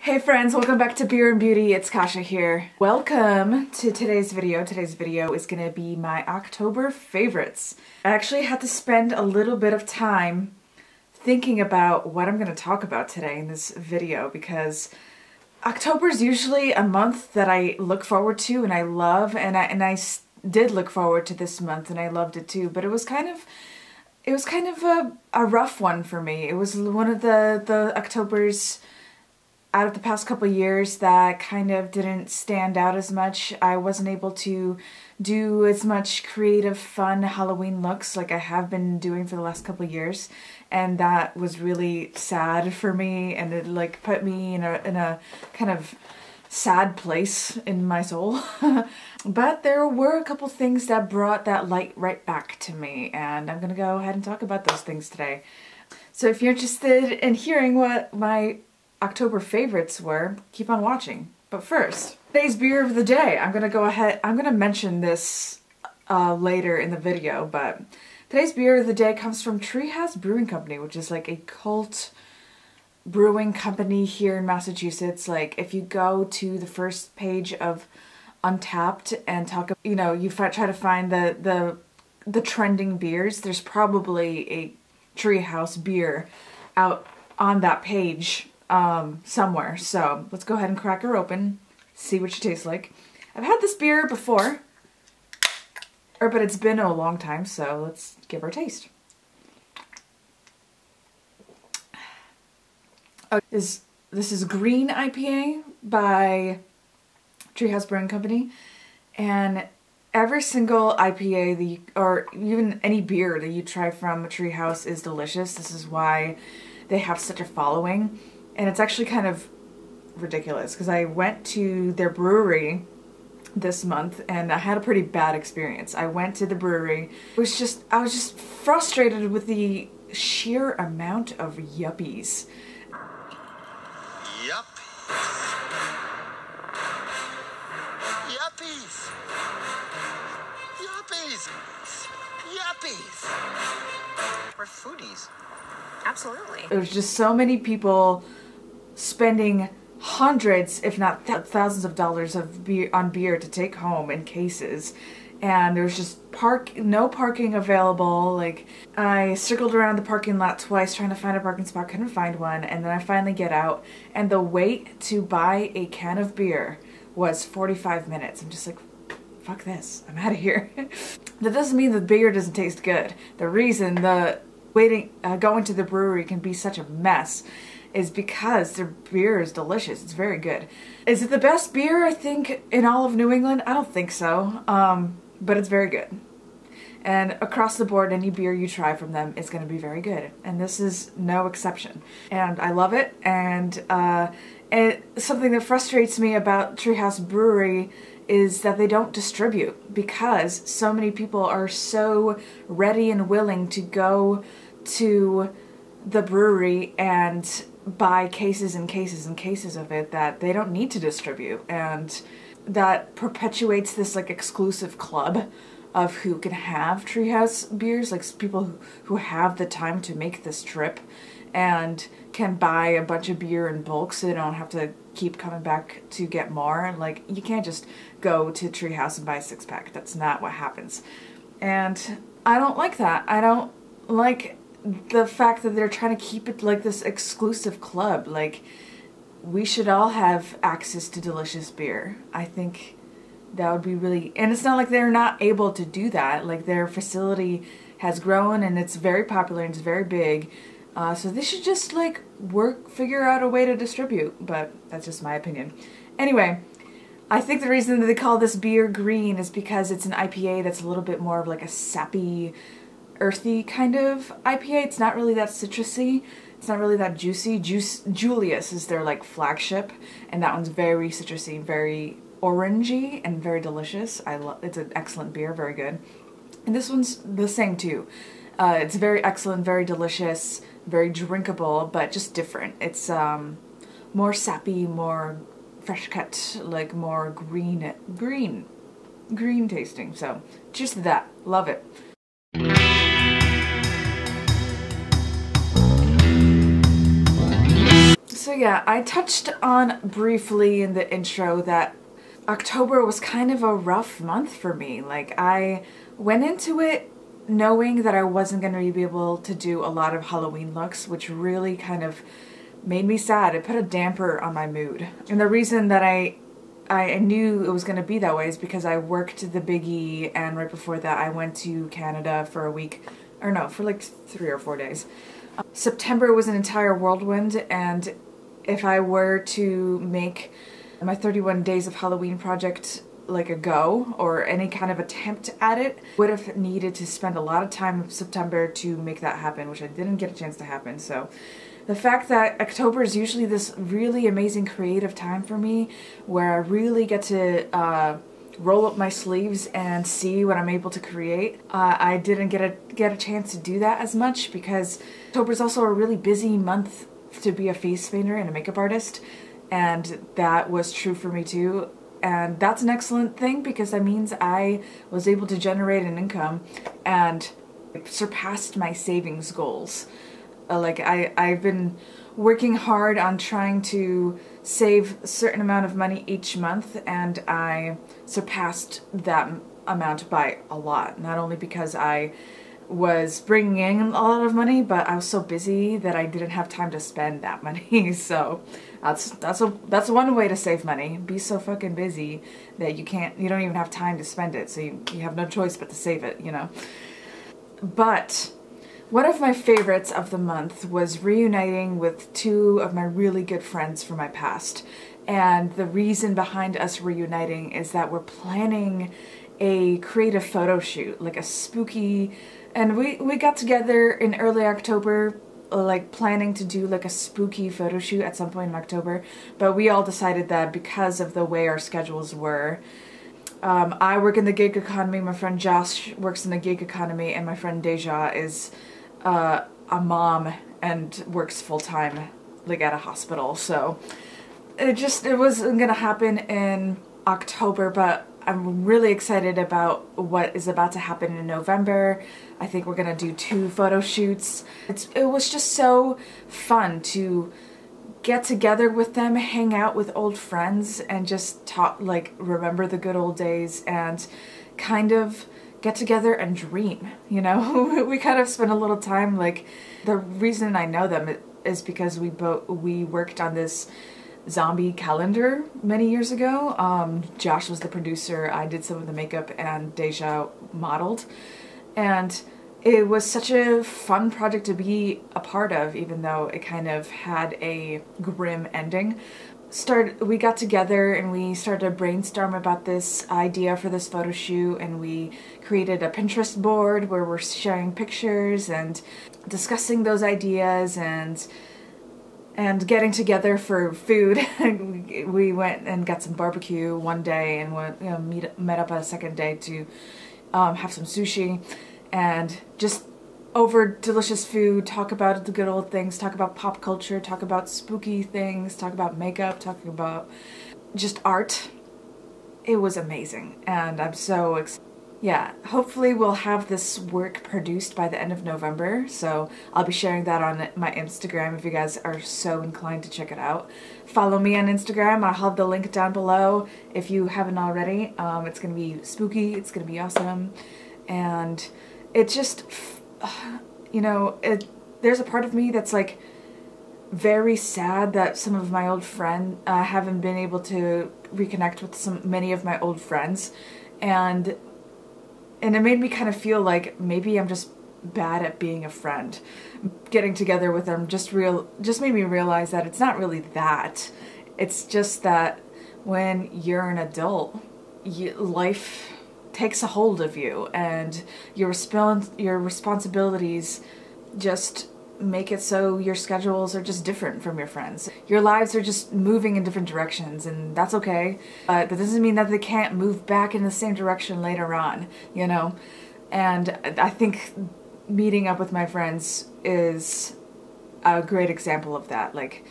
Hey friends, welcome back to Beer and Beauty. It's Kasha here. Welcome to today's video. Today's video is gonna be my October favorites. I actually had to spend a little bit of time thinking about what I'm gonna talk about today in this video because October is usually a month that I look forward to and I love, and I did look forward to this month and I loved it too, but it was kind of a rough one for me. It was one of the Octobers out of the past couple years that kind of didn't stand out as much. I wasn't able to do as much creative, fun Halloween looks like I have been doing for the last couple years, and that was really sad for me, and it like put me in a kind of sad place in my soul. But there were a couple things that brought that light right back to me, and I'm gonna go ahead and talk about those things today. So if you're interested in hearing what my October favorites were, keep on watching. But first, today's beer of the day. I'm gonna mention this later in the video, but today's beer of the day comes from Treehouse Brewing Company, which is like a cult brewing company here in Massachusetts. Like if you go to the first page of Untapped and try to find the trending beers, there's probably a Treehouse beer out on that page somewhere. So let's go ahead and crack her open, see what she tastes like. I've had this beer before, but it's been a long time, so let's give her a taste. Oh, this is Green IPA by Treehouse Brewing Company, and every single IPA or even any beer that you try from Treehouse is delicious. This is why they have such a following. And it's actually kind of ridiculous because I went to their brewery this month and I had a pretty bad experience. I went to the brewery. I was just frustrated with the sheer amount of yuppies. Yuppies! Yuppies! Yuppies! We're foodies. Absolutely. There was just so many people spending hundreds, if not thousands of dollars on beer to take home in cases. And there was just no parking available. Like, I circled around the parking lot twice trying to find a parking spot, couldn't find one, and then I finally get out, and the wait to buy a can of beer was 45 minutes. I'm just like, fuck this, I'm out of here. That doesn't mean the beer doesn't taste good. The reason going to the brewery can be such a mess is because their beer is delicious. It's very good. Is it the best beer, I think, in all of New England? I don't think so, but it's very good. And across the board, any beer you try from them is going to be very good, and this is no exception. And I love it, and something that frustrates me about Treehouse Brewery is that they don't distribute, because so many people are so ready and willing to go to the brewery and buy cases and cases and cases of it that they don't need to distribute, and that perpetuates this like exclusive club of who can have Treehouse beers, like people who have the time to make this trip and can buy a bunch of beer in bulk so they don't have to keep coming back to get more. Like, you can't just go to Treehouse and buy a six-pack. That's not what happens. And I don't like that. I don't like the fact that they're trying to keep it like this exclusive club. Like, we should all have access to delicious beer. I think that would be really, and it's not like they're not able to do that. Like, their facility has grown and it's very popular and it's very big. So they should just like figure out a way to distribute, but that's just my opinion. Anyway, I think the reason that they call this beer green is because it's an IPA that's a little bit more of like a sappy, earthy kind of IPA. It's not really that citrusy. It's not really that juicy. Julius is their like flagship, and that one's very citrusy, very orangey, and very delicious. It's an excellent beer, very good. And this one's the same too. It's very excellent, very delicious, very drinkable, but just different. It's more sappy, more fresh cut, like more green tasting. So cheers to that. Love it. So yeah, I touched on briefly in the intro that October was kind of a rough month for me. Like, I went into it knowing that I wasn't going to be able to do a lot of Halloween looks, which really kind of made me sad. It put a damper on my mood. And the reason that I knew it was going to be that way is because I worked the Big E, and right before that I went to Canada for a week, or no, for like 3 or 4 days. September was an entire whirlwind, and if I were to make my 31 Days of Halloween project like a go, or any kind of attempt at it, would have needed to spend a lot of time in September to make that happen, which I didn't get a chance to happen. So the fact that October is usually this really amazing creative time for me, where I really get to roll up my sleeves and see what I'm able to create, I didn't get a chance to do that as much, because October is also a really busy month to be a face painter and a makeup artist, and that was true for me too. And that's an excellent thing, because that means I was able to generate an income and surpassed my savings goals. Like, I've been working hard on trying to save a certain amount of money each month, and I surpassed that amount by a lot. Not only because I was bringing in a lot of money, but I was so busy that I didn't have time to spend that money. So that's one way to save money. Be so fucking busy that you don't even have time to spend it, so you have no choice but to save it, you know. But one of my favorites of the month was reuniting with 2 of my really good friends from my past. And the reason behind us reuniting is that we're planning a creative photo shoot, like a spooky, and we got together in early October, like planning to do like a spooky photo shoot at some point in October, but we all decided that because of the way our schedules were, I work in the gig economy, my friend Josh works in the gig economy, and my friend Deja is a mom and works full-time, like at a hospital. So it wasn't gonna happen in October, but I'm really excited about what is about to happen in November. I think we're gonna do 2 photo shoots. It was just so fun to get together with them, hang out with old friends, and just talk, like, remember the good old days, and kind of get together and dream, you know? We kind of spent a little time, like, the reason I know them is because we worked on this zombie calendar many years ago. Josh was the producer, I did some of the makeup, and Deja modeled. And it was such a fun project to be a part of, even though it kind of had a grim ending. We got together and we started to brainstorm about this idea for this photo shoot, and we created a Pinterest board where we're sharing pictures and discussing those ideas and getting together for food. We went and got some barbecue one day, and met up a second day to have some sushi, and just over delicious food, talk about the good old things, talk about pop culture, talk about spooky things, talk about makeup, talking about just art. It was amazing, and I'm so excited. Yeah, hopefully we'll have this work produced by the end of November, so I'll be sharing that on my Instagram if you guys are so inclined to check it out. Follow me on Instagram. I'll have the link down below if you haven't already. It's gonna be spooky, it's gonna be awesome, and it just, you know, there's a part of me that's like very sad that some of my old friends haven't been able to reconnect with many of my old friends, and it made me kind of feel like maybe I'm just bad at being a friend. Getting together with them just made me realize that it's not really that. It's just that when you're an adult, life takes a hold of you, and your responsibilities just make it so your schedules are just different from your friends. Your lives are just moving in different directions, and that's okay. That doesn't mean that they can't move back in the same direction later on, you know? And I think meeting up with my friends is a great example of that. Like,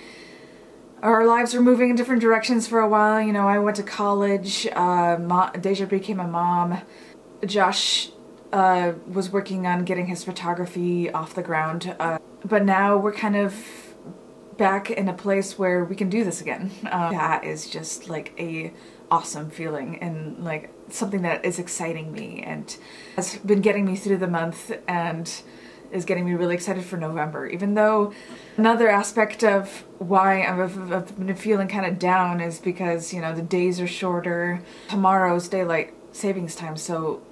our lives were moving in different directions for a while. You know, I went to college, Deja became a mom, Josh was working on getting his photography off the ground, but now we're kind of back in a place where we can do this again. That is just like a awesome feeling and like something that is exciting me and has been getting me through the month and is getting me really excited for November. Even though another aspect of why I've been feeling kind of down is because, you know, the days are shorter. Tomorrow's daylight savings time, so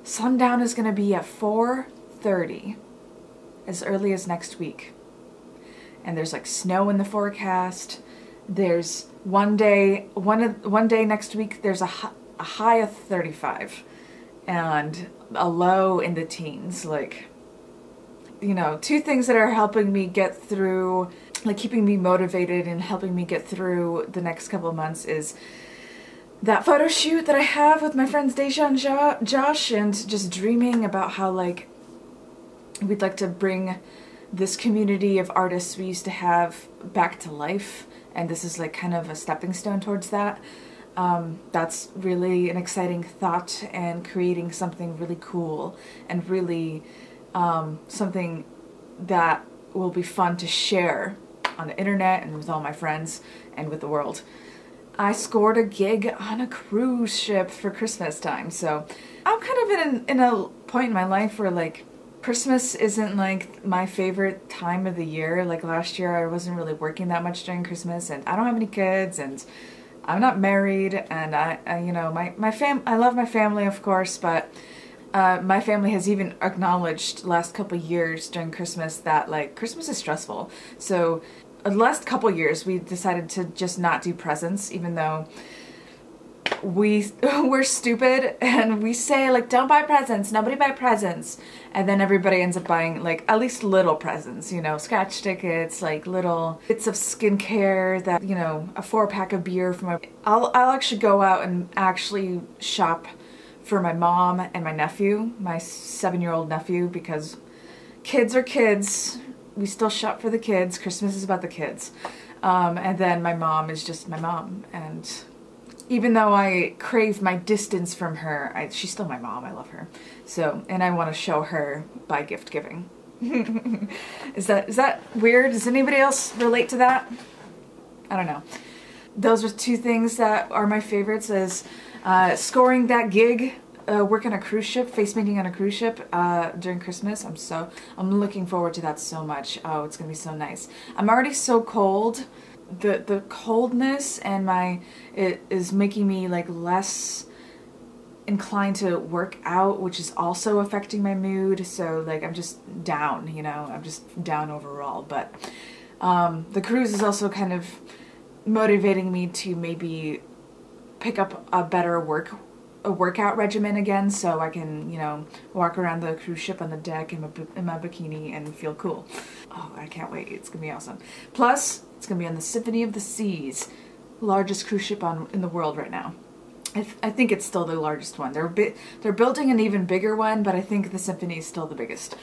sundown is going to be at 4:30 as early as next week. And there's like snow in the forecast. There's one day next week there's a high of 35 and a low in the teens. Like, you know, two things that are helping me get through, like keeping me motivated and helping me get through the next couple of months is that photo shoot that I have with my friends Deja and Josh, and just dreaming about how like we'd like to bring this community of artists we used to have back to life, and this is like kind of a stepping stone towards that. That's really an exciting thought, and creating something really cool and really something that will be fun to share on the internet and with all my friends and with the world. I scored a gig on a cruise ship for Christmas time, so I'm kind of in a point in my life where like Christmas isn't like my favorite time of the year. Like last year I wasn't really working that much during Christmas, and I don't have any kids, and I'm not married, and I you know, I love my family, of course, but my family has even acknowledged last couple years during Christmas that like Christmas is stressful. So the last couple years we decided to just not do presents, even though we're stupid and we say like, don't buy presents, nobody buy presents, and then everybody ends up buying like at least little presents, you know, scratch tickets, like little bits of skincare, that, you know, a 4-pack of beer for my I'll actually go out and actually shop for my mom and my nephew, my 7-year-old nephew, because kids are kids. We still shop for the kids. Christmas is about the kids. And then my mom is just my mom, and even though I crave my distance from her, she's still my mom. I love her. So, and I want to show her by gift giving. Is that weird? Does anybody else relate to that? I don't know. Those are two things that are my favorites, is scoring that gig, working a cruise ship, face painting on a cruise ship during Christmas. I'm looking forward to that so much. Oh, it's gonna be so nice. I'm already so cold. The coldness and it is making me like less inclined to work out, which is also affecting my mood. So like I'm just down, you know, I'm just down overall. But the cruise is also kind of motivating me to maybe pick up a better workout regimen again, so I can, you know, walk around the cruise ship on the deck in my bikini and feel cool. Oh, I can't wait. It's gonna be awesome. Plus, it's gonna be on the Symphony of the Seas, largest cruise ship in the world right now. I think it's still the largest one. They're building an even bigger one, but I think the Symphony is still the biggest.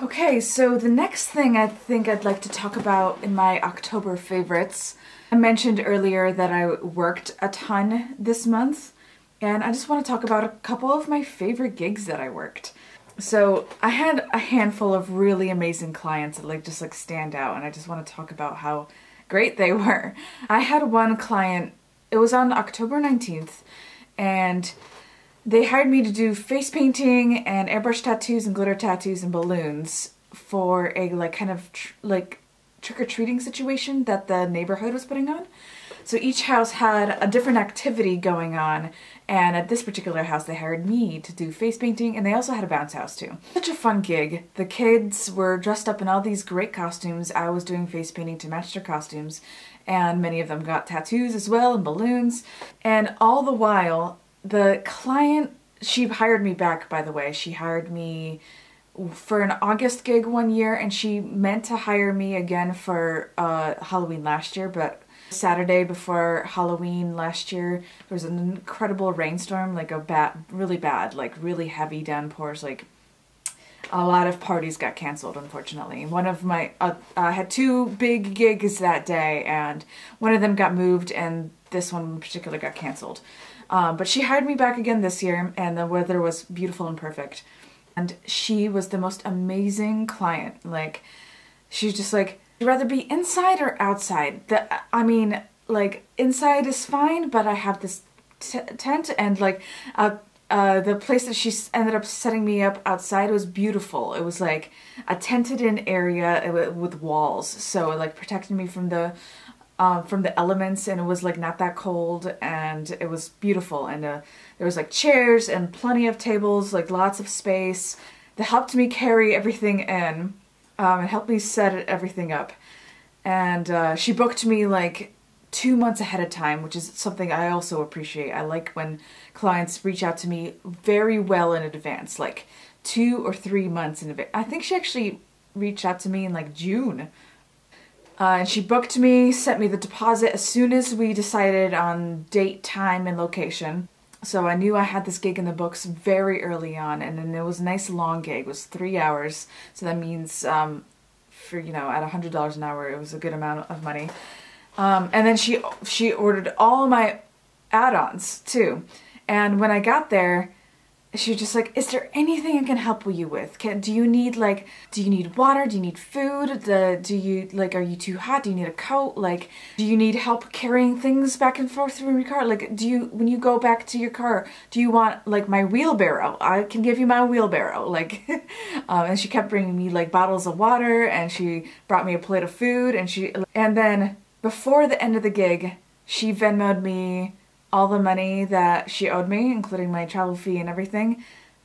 Okay, so the next thing I think I'd like to talk about in my October favorites. I mentioned earlier that I worked a ton this month, and I just want to talk about a couple of my favorite gigs that I worked. So I had a handful of really amazing clients that just stand out, and I just want to talk about how great they were. I had one client, it was on October 19th, and they hired me to do face painting and airbrush tattoos and glitter tattoos and balloons for a kind of trick-or-treating situation that the neighborhood was putting on. So each house had a different activity going on, and at this particular house they hired me to do face painting, and they also had a bounce house too. Such a fun gig. The kids were dressed up in all these great costumes. I was doing face painting to match their costumes, and many of them got tattoos as well and balloons. And all the while, the client, she hired me back, by the way. She hired me for an August gig one year, and she meant to hire me again for Halloween last year, but Saturday before Halloween last year, there was an incredible rainstorm, like really bad, like really heavy downpours, like a lot of parties got canceled, unfortunately. One of my, I had two big gigs that day, and one of them got moved, and this one in particular got canceled. But she hired me back again this year, and the weather was beautiful and perfect. And she was the most amazing client. Like, she was just like, Would you rather be inside or outside? I mean, like, inside is fine, but I have this tent, and like the place that she ended up setting me up outside was beautiful. It was like a tented in area with walls, so it like protected me from the elements, and it was like not that cold, and it was beautiful. And there was like chairs and plenty of tables, like lots of space. That helped me carry everything in, and helped me set everything up. And she booked me like 2 months ahead of time, which is something I also appreciate. I like when clients reach out to me very well in advance, like 2 or 3 months in advance. I think she actually reached out to me in like June. And she booked me, sent me the deposit as soon as we decided on date, time, and location. So I knew I had this gig in the books very early on, and then it was a nice long gig. It was 3 hours, so that means for, you know, at $100 an hour, it was a good amount of money. And then she ordered all my add-ons too. And when I got there, she was just like, is there anything I can help you with? Do you need water? Do you need food? Do you, like, are you too hot? Do you need a coat? Like, do you need help carrying things back and forth through your car? Like, when you go back to your car, do you want, like, my wheelbarrow? I can give you my wheelbarrow. Like, and she kept bringing me, like, bottles of water, and she brought me a plate of food, and then before the end of the gig, she Venmo'd me all the money that she owed me, including my travel fee and everything,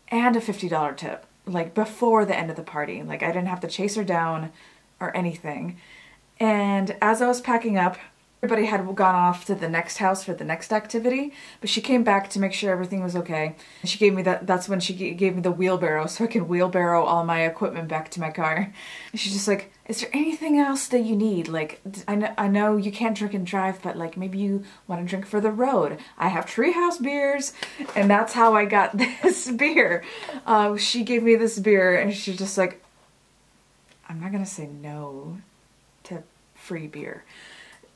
and a $50 tip, like before the end of the party. Like, I didn't have to chase her down or anything. And as I was packing up, everybody had gone off to the next house for the next activity, but she came back to make sure everything was okay. And she gave me that's when she gave me the wheelbarrow, so I could wheelbarrow all my equipment back to my car. And she's just like, is there anything else that you need? Like, I know you can't drink and drive, but like maybe you want to drink for the road. I have Treehouse beers, and that's how I got this beer. She gave me this beer, and she's just like, I'm not gonna say no to free beer.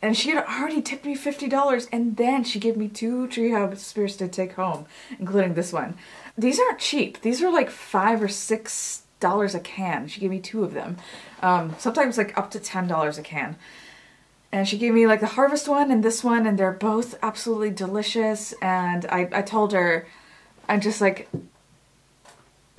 And she had already tipped me $50, and then she gave me 2 Treehouse beers to take home, including this one. These aren't cheap. These are like $5 or $6 a can. She gave me 2 of them. Sometimes like up to $10 a can. And she gave me like the Harvest one and this one, and they're both absolutely delicious. And I told her, I'm just like,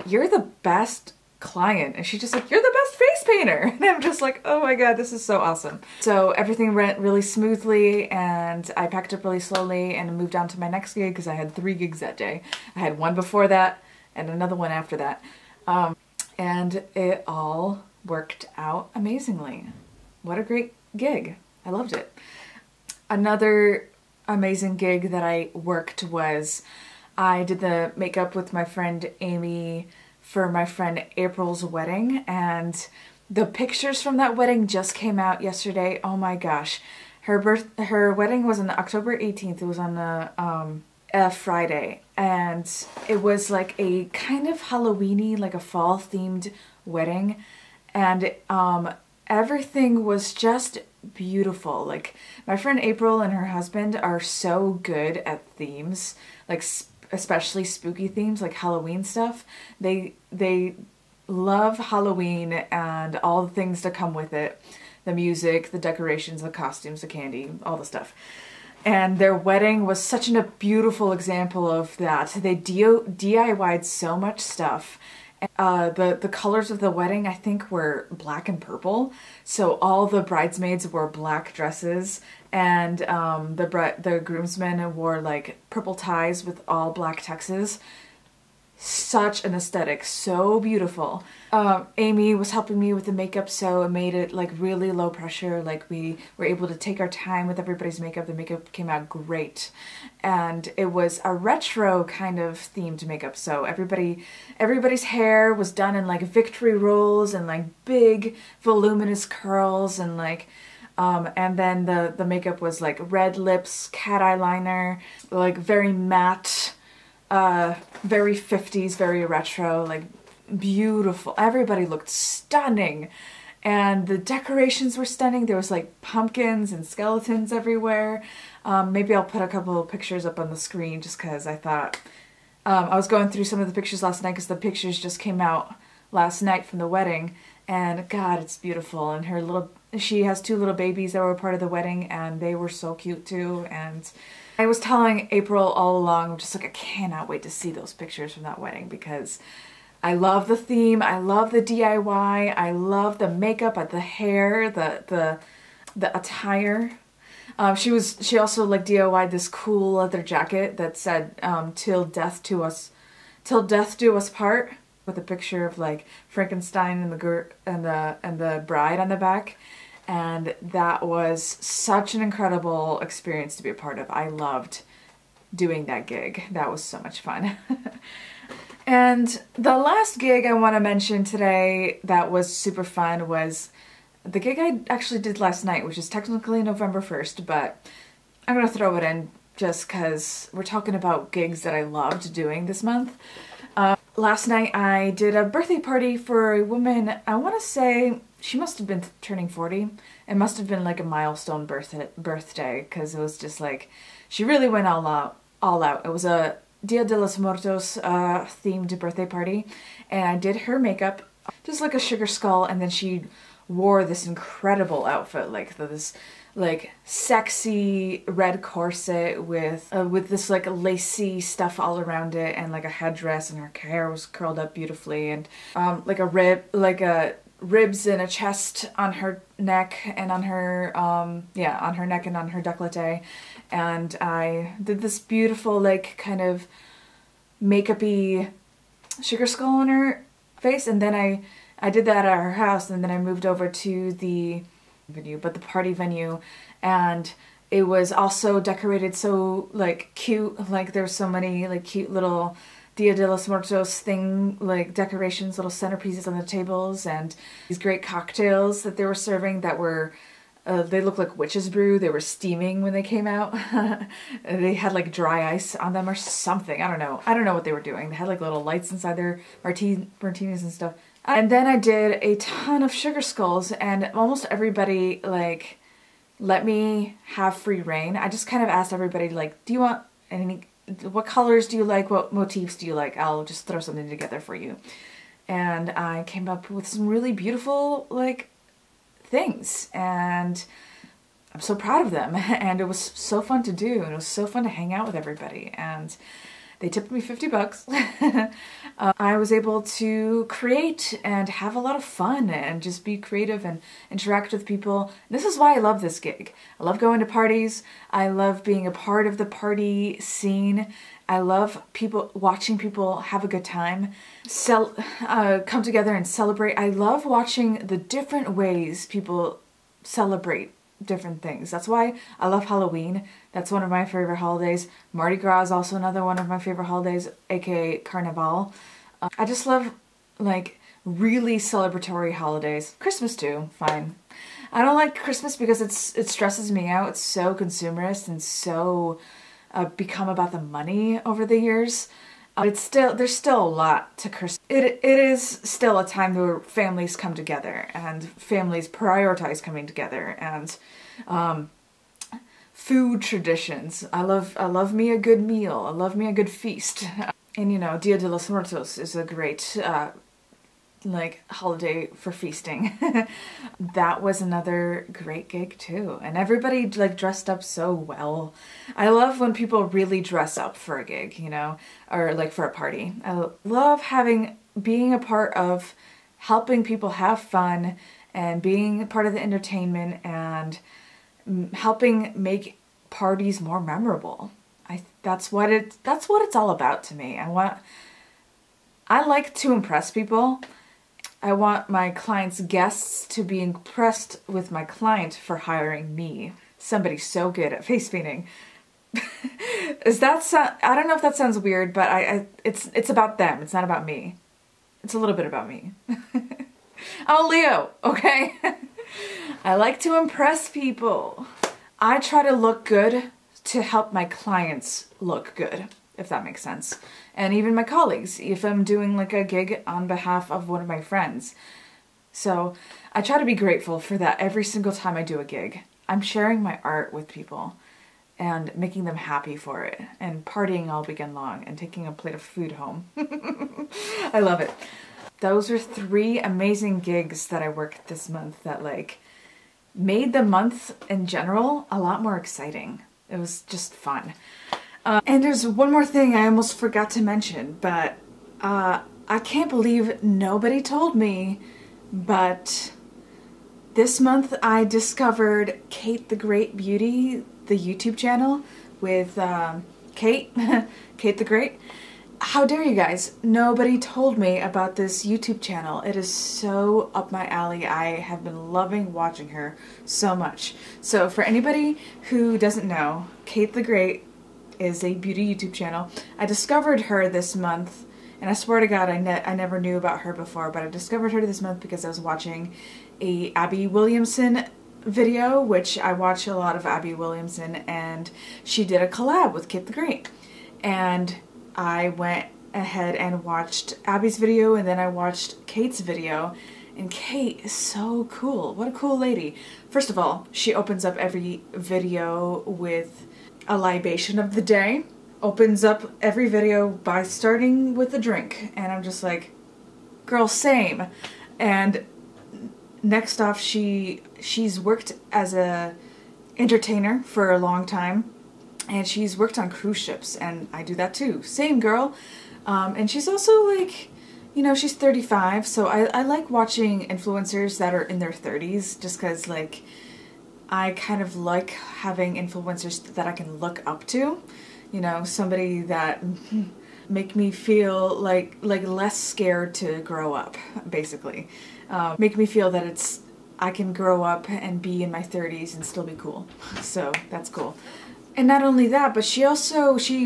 you're the best client. And she's just like, you're the best face painter. And I'm just like, oh my god, this is so awesome. So everything went really smoothly, and I packed up really slowly and moved on to my next gig, because I had 3 gigs that day. I had one before that and another one after that. And it all worked out amazingly. What a great gig. I loved it. Another amazing gig that I worked was I did the makeup with my friend Amy for my friend April's wedding, and the pictures from that wedding just came out yesterday. Oh my gosh. Her wedding was on October 18th. It was on a Friday, and it was like a kind of Halloween-y, like a fall themed wedding, and everything was just beautiful. Like, my friend April and her husband are so good at themes, like especially spooky themes, like Halloween stuff. They love Halloween and all the things that come with it. The music, the decorations, the costumes, the candy, all the stuff. And their wedding was such a beautiful example of that. They DIY'd so much stuff. The colors of the wedding, I think, were black and purple. So all the bridesmaids wore black dresses, and the groomsmen wore like purple ties with all black tuxes. Such an aesthetic, so beautiful. Amy was helping me with the makeup, so it made it like really low pressure. Like, we were able to take our time with everybody's makeup. The makeup came out great, and it was a retro kind of themed makeup. So everybody's hair was done in like victory rolls and like big voluminous curls, and like and then the makeup was like red lips, cat eyeliner, like very matte. Very 50s, very retro, like beautiful. Everybody looked stunning, and the decorations were stunning. There was like pumpkins and skeletons everywhere. Maybe I'll put a couple of pictures up on the screen, just because I thought, I was going through some of the pictures last night, because the pictures just came out last night from the wedding, And God, it's beautiful. And she has 2 little babies that were part of the wedding, and they were so cute too. And I was telling April all along, I'm just like, I cannot wait to see those pictures from that wedding, because I love the theme, I love the DIY, I love the makeup, the hair, the attire. She also like DIY'd this cool leather jacket that said till death do us part, with a picture of like Frankenstein and the bride on the back. And that was such an incredible experience to be a part of. I loved doing that gig. That was so much fun. And the last gig I want to mention today that was super fun was the gig I actually did last night, which is technically November 1st, but I'm going to throw it in just because we're talking about gigs that I loved doing this month. Last night I did a birthday party for a woman. I want to say she must have been turning 40. It must have been like a milestone birthday, because it was just like, she really went all out. It was a Dia de los Muertos themed birthday party, and I did her makeup, just like a sugar skull, and then she wore this incredible outfit, like this like sexy red corset with this like lacy stuff all around it, and like a headdress, and her hair was curled up beautifully, and like a ribs and a chest on her neck and on her on her neck and on her décolleté. And I did this beautiful like kind of makeup-y sugar skull on her face, and then I did that at her house, and then I moved over to the party venue, and it was also decorated so like cute. Like there's so many like cute little Dia de los Muertos thing, like decorations, little centerpieces on the tables, and these great cocktails that they were serving that were they looked like witch's brew. They were steaming when they came out. They had like dry ice on them or something. I don't know what they were doing. They had like little lights inside their martinis and stuff. And then I did a ton of sugar skulls, and almost everybody like let me have free reign. I just kind of asked everybody like, do you want any, what colors do you like, what motifs do you like? I'll just throw something together for you. And I came up with some really beautiful like things, and I'm so proud of them. And it was so fun to do, and it was so fun to hang out with everybody, and they tipped me $50. I was able to create and have a lot of fun and just be creative and interact with people. This is why I love this gig. I love going to parties. I love being a part of the party scene. I love watching people have a good time, come together and celebrate. I love watching the different ways people celebrate different things. That's why I love Halloween. That's one of my favorite holidays. Mardi Gras is also another one of my favorite holidays, aka Carnival. I just love like really celebratory holidays. Christmas too, fine. I don't like Christmas because it stresses me out. It's so consumerist and so become about the money over the years. There's still a lot to Christmas. It is still a time where families come together and families prioritize coming together, and food traditions. I love me a good meal. I love me a good feast. And you know, Dia de los Muertos is a great like holiday for feasting. That was another great gig too, and everybody like dressed up so well. I love when people really dress up for a gig, you know, or like for a party. I love being a part of helping people have fun and being part of the entertainment and helping make parties more memorable. That's what it's all about to me. I like to impress people. I want my clients' guests to be impressed with my client for hiring me, somebody so good at face painting. I don't know if that sounds weird, but it's about them. It's not about me. It's a little bit about me. I'm a Leo, okay? I like to impress people. I try to look good to help my clients look good, if that makes sense. And even my colleagues, if I'm doing like a gig on behalf of one of my friends. So I try to be grateful for that every single time I do a gig. I'm sharing my art with people and making them happy for it and partying all weekend long and taking a plate of food home. I love it. those are 3 amazing gigs that I worked this month that like made the month in general a lot more exciting. It was just fun. And there's one more thing I almost forgot to mention, but I can't believe nobody told me, but this month I discovered Kate the Great Beauty, the YouTube channel with Kate, Kate the Great. How dare you guys? Nobody told me about this YouTube channel. It is so up my alley. I have been loving watching her so much. So for anybody who doesn't know, Kate the Great is a beauty YouTube channel. I discovered her this month, and I swear to God I never knew about her before, but I discovered her this month because I was watching a Abby Williamson video, which I watch a lot of Abby Williamson, and she did a collab with Kate the Great. And I went ahead and watched Abby's video, and then I watched Kate's video, and Kate is so cool. What a cool lady. First of all, she opens up every video with a libation of the day. Opens up every video by starting with a drink, and I'm just like, girl, same. And next off, she's worked as a entertainer for a long time. And she's worked on cruise ships, and I do that too. Same girl. And she's also like, you know, she's 35, so I like watching influencers that are in their 30s just because, like, I kind of like having influencers that I can look up to. You know, somebody that make me feel like less scared to grow up, basically. Make me feel that I can grow up and be in my 30s and still be cool. So that's cool. And not only that, but she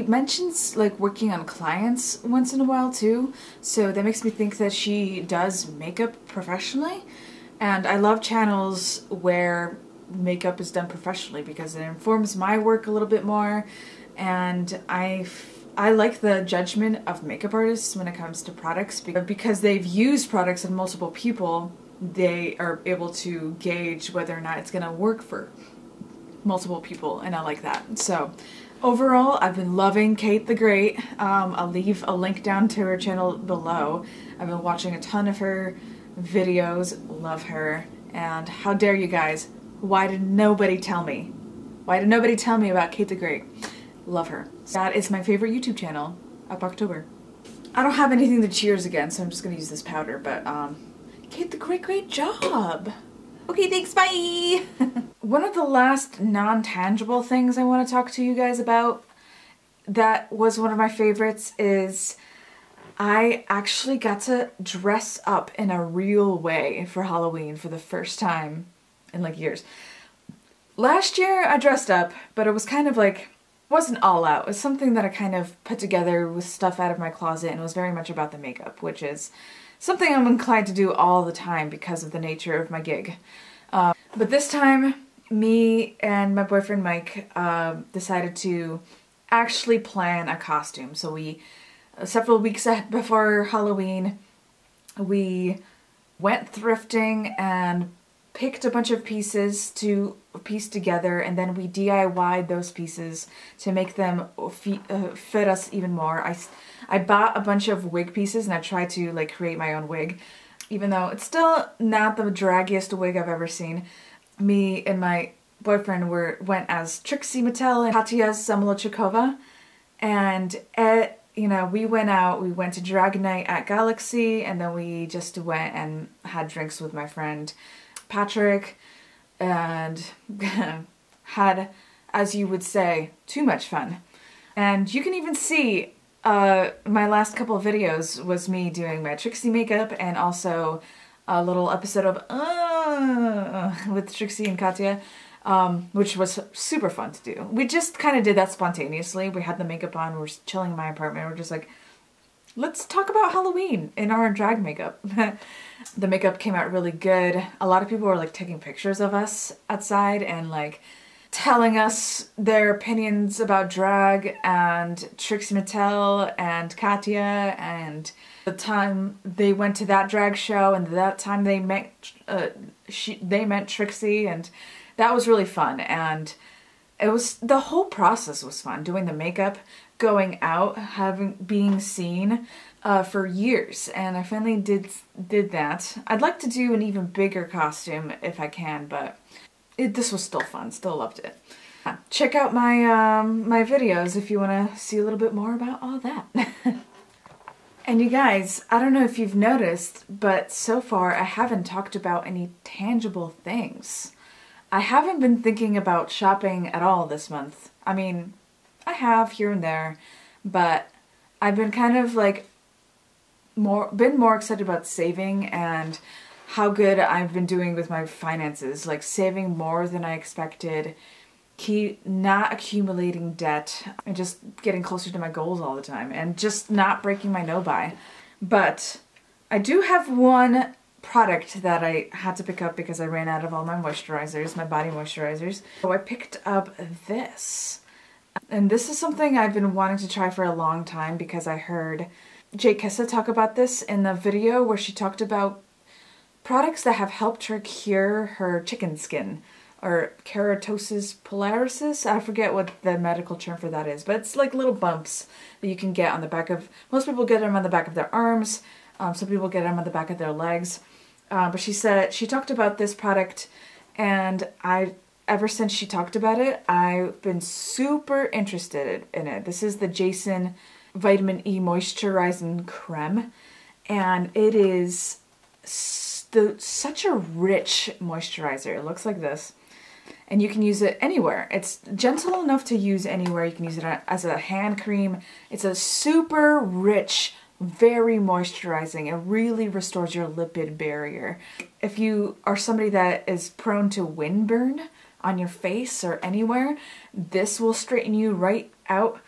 mentions like working on clients once in a while too. So that makes me think that she does makeup professionally. And I love channels where makeup is done professionally because it informs my work a little bit more. And I like the judgment of makeup artists when it comes to products because they've used products on multiple people. They are able to gauge whether or not it's going to work for multiple people, and I like that. So overall, I've been loving Kate the Great. I'll leave a link down to her channel below. I've been watching a ton of her videos, love her, and how dare you guys, why did nobody tell me? Why did nobody tell me about Kate the Great? Love her. That is my favorite YouTube channel up October. I don't have anything to cheers again, so I'm just gonna use this powder, but Kate the Great, great job! Okay, thanks, bye! One of the last non-tangible things I want to talk to you guys about that was one of my favorites is I actually got to dress up in a real way for Halloween for the first time in like years. Last year I dressed up, but it was kind of like, wasn't all out. It was something that I kind of put together with stuff out of my closet, and it was very much about the makeup, which is something I'm inclined to do all the time because of the nature of my gig. But this time, me and my boyfriend Mike decided to actually plan a costume. So we, several weeks before Halloween, we went thrifting and picked a bunch of pieces to piece together, and then we DIY'd those pieces to make them fit us even more. I bought a bunch of wig pieces and I tried to like create my own wig, even though it's still not the draggiest wig I've ever seen. Me and my boyfriend went as Trixie Mattel and Katya Samolochikova, and you know, we went to drag night at Galaxy, and then we just went and had drinks with my friend Patrick, and had, as you would say, too much fun. And you can even see my last couple of videos was me doing my Trixie makeup, and also a little episode of with Trixie and Katya, which was super fun to do. We just kind of did that spontaneously. We had the makeup on, we were chilling in my apartment, we're just like, let's talk about Halloween in our drag makeup. The makeup came out really good. A lot of people were like taking pictures of us outside and like telling us their opinions about drag and Trixie Mattel and Katya, and the time they went to that drag show and that time they met Trixie, and that was really fun. And it was, the whole process was fun, doing the makeup, going out, being seen. for years, and I finally did that. I'd like to do an even bigger costume if I can, but this was still fun. Still loved it. Check out my my videos if you want to see a little bit more about all that. And you guys, I don't know if you've noticed, but so far I haven't talked about any tangible things. I haven't been thinking about shopping at all this month. I mean, I have here and there, but I've been kind of like been more excited about saving and how good I've been doing with my finances, like saving more than I expected, not accumulating debt, and just getting closer to my goals all the time, and just not breaking my no-buy. But I do have one product that I had to pick up because I ran out of all my moisturizers, my body moisturizers. So I picked up this. And this is something I've been wanting to try for a long time because I heard Jay Kessa talk about this in the video where she talked about products that have helped her cure her chicken skin, or keratosis pilaris. I forget what the medical term for that is, but it's like little bumps that you can get on the back of, most people get them on the back of their arms, some people get them on the back of their legs. But she talked about this product, and ever since she talked about it, I've been super interested in it. This is the Jason Vitamin E Moisturizing Creme, and it is such a rich moisturizer. It looks like this. And you can use it anywhere. It's gentle enough to use anywhere. You can use it as a hand cream. It's a super rich, very moisturizing. It really restores your lipid barrier. If you are somebody that is prone to windburn on your face or anywhere, this will straighten you right out.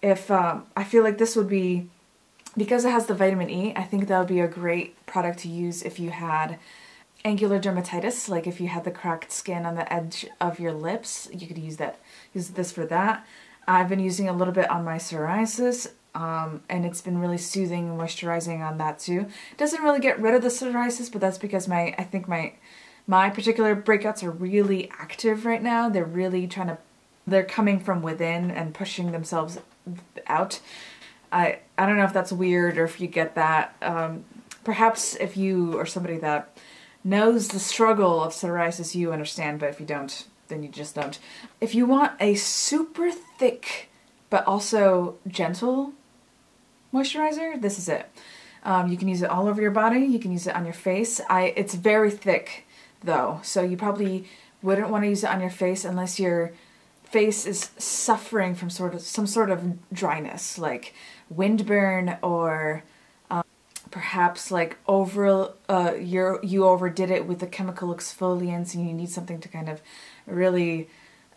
If I feel like this would be, because it has the vitamin E, I think that would be a great product to use if you had angular dermatitis, like if you had the cracked skin on the edge of your lips, you could use this for that. I've been using a little bit on my psoriasis, and it's been really soothing and moisturizing on that too. It doesn't really get rid of the psoriasis, but that's because I think my particular breakouts are really active right now. They're really they're coming from within and pushing themselves out. I don't know if that's weird or if you get that. Perhaps if you are somebody that knows the struggle of psoriasis, you understand, but if you don't, then you just don't. If you want a super thick but also gentle moisturizer, this is it. You can use it all over your body, you can use it on your face. It's very thick though, so you probably wouldn't want to use it on your face unless your face is suffering from some sort of dryness, like windburn, or perhaps like you overdid it with the chemical exfoliants and you need something to kind of really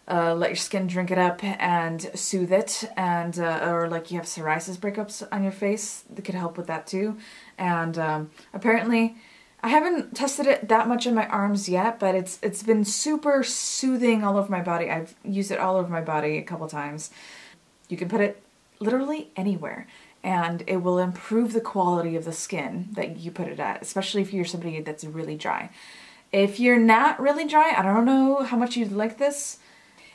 let your skin drink it up and soothe it, and or like you have psoriasis breakups on your face, that could help with that too. And apparently, I haven't tested it that much on my arms yet, but it's been super soothing all over my body. I've used it all over my body a couple times. You can put it literally anywhere, and it will improve the quality of the skin that you put it at, especially if you're somebody that's really dry. If you're not really dry, I don't know how much you'd like this.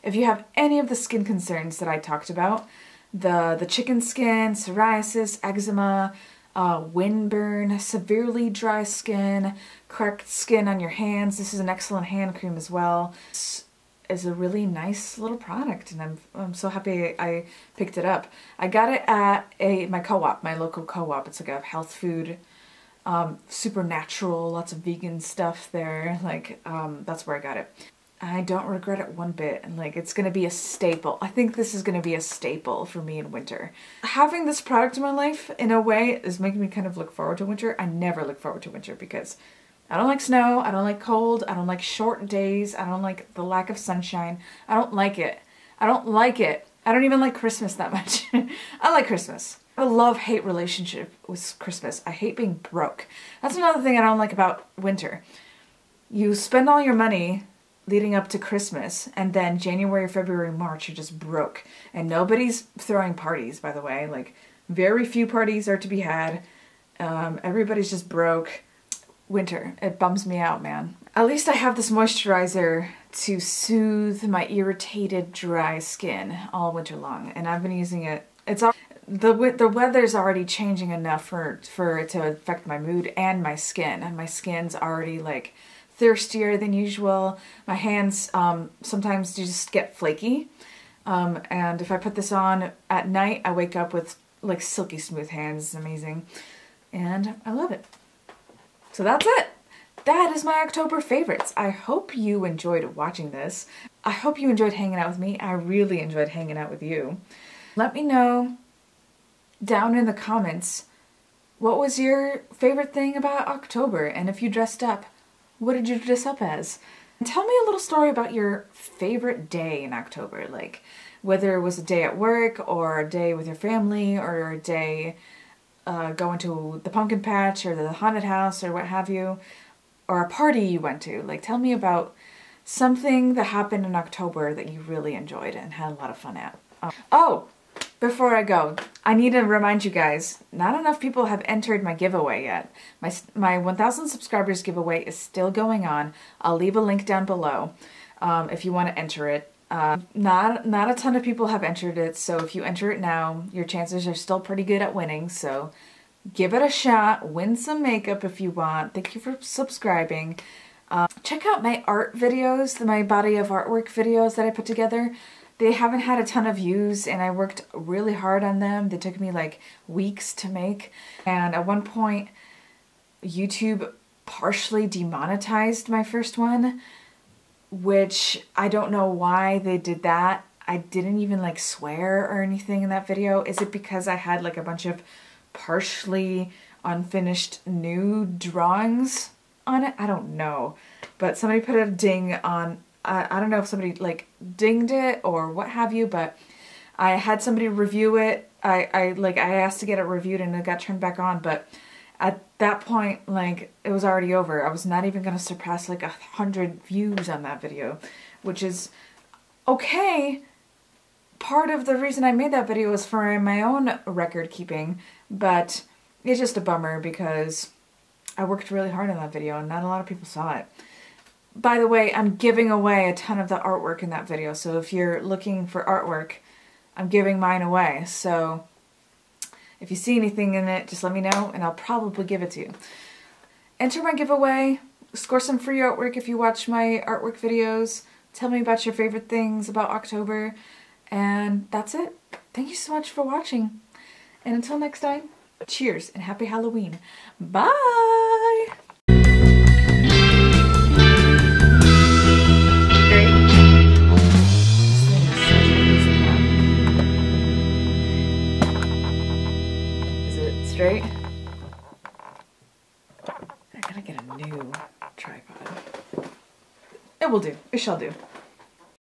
If you have any of the skin concerns that I talked about, the chicken skin, psoriasis, eczema, windburn, severely dry skin, cracked skin on your hands, this is an excellent hand cream as well. This is a really nice little product, and I'm so happy I picked it up. I got it at my co-op, my local co-op. It's like a health food, super natural, lots of vegan stuff there. Like, that's where I got it. I don't regret it one bit, and like, it's gonna be a staple. I think this is gonna be a staple for me in winter. Having this product in my life, in a way, is making me kind of look forward to winter. I never look forward to winter because I don't like snow, I don't like cold, I don't like short days, I don't like the lack of sunshine. I don't like it. I don't like it. I don't even like Christmas that much. I like Christmas. I have a love-hate relationship with Christmas. I hate being broke. That's another thing I don't like about winter. You spend all your money leading up to Christmas, and then January, February, March, you're just broke. And nobody's throwing parties, by the way. Like, very few parties are to be had. Everybody's just broke. Winter, it bums me out, man. At least I have this moisturizer to soothe my irritated, dry skin all winter long, and I've been using it The weather's already changing enough for it to affect my mood and my skin. And my skin's already like thirstier than usual. My hands sometimes just get flaky. And if I put this on at night, I wake up with like silky smooth hands. It's amazing. And I love it. So that's it. That is my October favorites. I hope you enjoyed watching this. I hope you enjoyed hanging out with me. I really enjoyed hanging out with you. Let me know down in the comments what was your favorite thing about October, and if you dressed up, what did you dress up as? And tell me a little story about your favorite day in October, like whether it was a day at work or a day with your family or a day going to the pumpkin patch or the haunted house or what have you, or a party you went to. Like, tell me about something that happened in October that you really enjoyed and had a lot of fun at. Oh, before I go, I need to remind you guys, not enough people have entered my giveaway yet. My 1,000 subscribers giveaway is still going on. I'll leave a link down below if you want to enter it. Not a ton of people have entered it, so if you enter it now, your chances are still pretty good at winning, so give it a shot. Win some makeup if you want. Thank you for subscribing. Check out my art videos, my body of artwork videos that I put together. They haven't had a ton of views, and I worked really hard on them. They took me like weeks to make, and at one point YouTube partially demonetized my first one, which I don't know why they did that. I didn't even like swear or anything in that video. Is it because I had like a bunch of partially unfinished nude drawings on it? I don't know, but somebody put a ding on. I don't know if somebody like dinged it or what have you, but I had somebody review it. I asked to get it reviewed and it got turned back on, but at that point, like, it was already over. I was not even gonna surpass like 100 views on that video, which is okay. Part of the reason I made that video was for my own record keeping, but it's just a bummer because I worked really hard on that video and not a lot of people saw it. By the way, I'm giving away a ton of the artwork in that video, so if you're looking for artwork, I'm giving mine away. So if you see anything in it, just let me know and I'll probably give it to you. Enter my giveaway, score some free artwork if you watch my artwork videos. Tell me about your favorite things about October, and that's it. Thank you so much for watching, and until next time, cheers and happy Halloween. Bye! Straight. I gotta get a new tripod. It will do. It shall do.